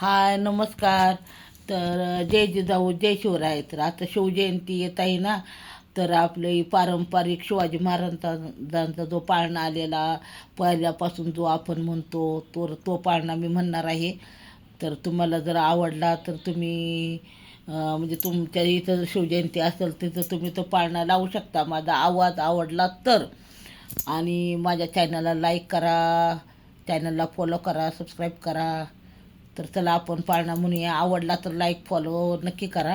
हाय नमस्कार. तर जय जिजाऊ जय शिवराय. तर आता शिवजयंती येत आहे ना, तर आपले पारंपरिक शिवाजी महाराजांचा जो पाळणा आलेला पहिल्यापासून जो आपण म्हणतो तो पाळणा मी म्हणणार आहे. तर तुम्हाला जर आवडला तर तुम्ही म्हणजे तुमच्या इथं जर शिवजयंती असेल तिथं तुम्ही तो पाळणा लावू शकता. माझा आवाज आवडला तर. आणि माझ्या चॅनलला लाईक करा, चॅनलला फॉलो करा, सबस्क्राईब करा. तर चला आपण पाळणा म्हणूया. आवडला तर लाईक फॉलो नक्की करा.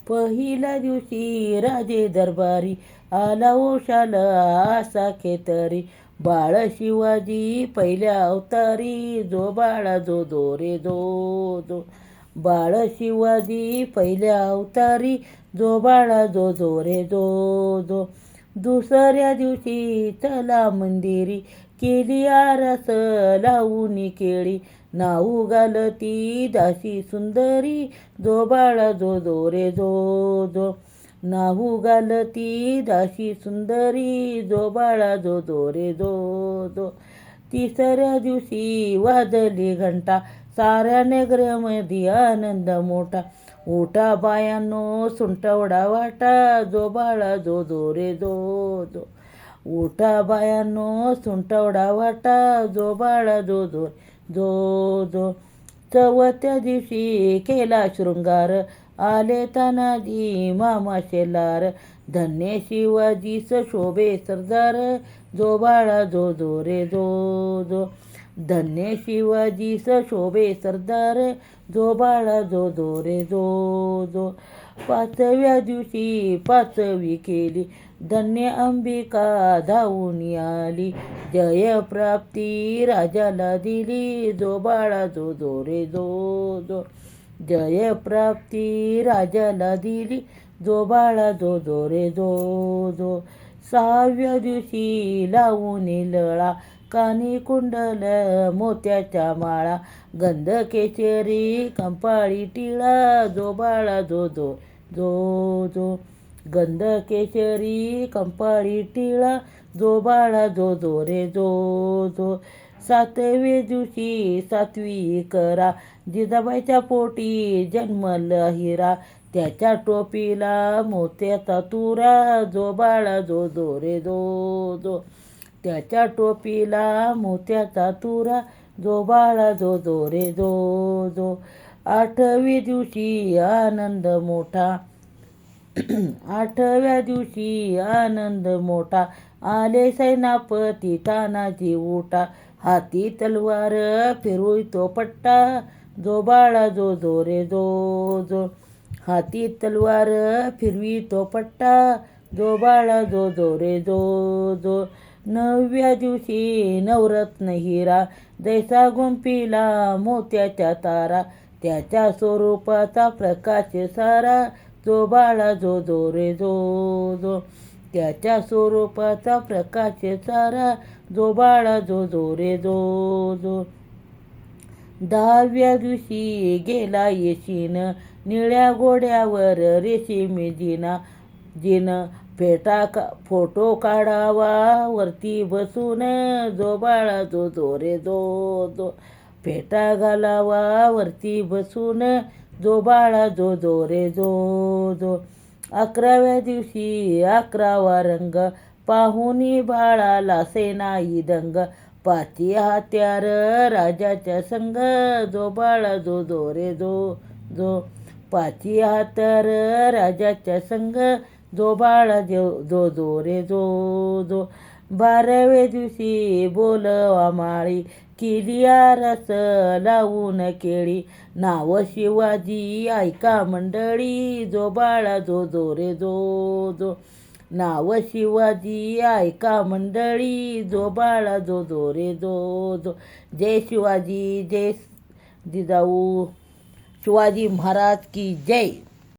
पहिल्या दिवशी राजे दरबारी आला ओशाला असा खेतरी, बाळ शिवाजी पहिल्या अवतारी, जो बाळा जो दो रे दो. बाळ शिवाजी पहिल्या अवतारी, जो बाळा जो दो रे दो. दुसऱ्या दिवशी चला मंदिरी, केली आरास लावून केळी, नाऊ घालती दासी सुंदरी, जो बाळा जो दो रे दो. नाहू घालती दासी सुंदरी, जो बाळा जो दो रे दो. तिसऱ्या दिवशी वाजली घंटा, साऱ्या नगरामध्ये आनंद मोठा, उठा बायांनो सुंटवडा वाटा, जो बाळा जो दो रे दो. उठा बायांनो सुंटवडा वाटा, जो बाळा जो दो. चौथ्या दिवशी केला शृंगार, आले तानाजी मामा शेलार, धन्य शिवाजीच शोभे सरदार, जो बाळा जो दो रे दो. धन्य शिवाजीच शोभे सरदार, जो बाळा जो दो रे दो. पाचव्या दिवशी पाचवी केली, धन्य अंबिका धावून आली, जय प्राप्ती राजाला दिली, जो बाळा जो दो रे दो. जय प्राप्ती राजाला दिली, जो बाळा जो दो रे दो. सहाव्या दिवशी लावून लळा, कानी कुंडल मोत्याच्या माळा, गंध केशरी कंपाळी टिळा, जो बाळा जो दो. गंध केशरी कंपाळी टिळा, जो बाळा जो दो रे दो. सातवे दिवशी सातवी करा, जिजाबाईच्या पोटी जन्मला हिरा, त्याच्या टोपीला मोत्याचा तुरा, जो बाळा जो दो रे दो. त्याच्या टोपीला मोत्याचा तुरा, जो बाळा जो दो रे दो. आठव्या दिवशी आनंद मोठा, आठव्या दिवशी आनंद मोठा, आले सेनापती तानाजी उठा, हाती तलवार फिरवितो पट्टा, जो बाळा जो दो रे दो. हाती तलवार फिरवितो पट्टा, जो बाळा जो दो रे दो. नवव्या दिवशी नवरत्न हिरा, जैसा गुंफीला मोत्याच्या तारा, त्याच्या स्वरूपाचा प्रकाश सारा, जो बाळा जो दो रे दो. त्याच्या स्वरूपाचा प्रकाश सारा, जो बाळा जो दो रे दो. दहाव्या दिवशी गेला येशीन, निळ्या घोड्यावर रेशीमी जिन, फोटो काढावा वरती बसून, जो बाळा जो दो रे दो. फेटा घालावा वरती बसून, जो बाळा जो दो रे दो. अकराव्या दिवशी अकरावा रंग, पाहुनी बाळाला सेनाई दंग, पाची हत्यार राजाच्या संग, जो बाळा जो दो रे दो. पाची हत्यार राजाच्या संग, जो बाळा जो दो रे दो. बाराव्या दिवशी बोलवा माळी, केली आरास लावून केळी, नाव शिवाजी ऐका मंडळी, जो बाळा जो दो रे दो. नाव शिवाजी ऐका मंडळी, जो बाळा जो दो रे दो. जय शिवाजी, जय जिजाऊ. शिवाजी महाराज की जय.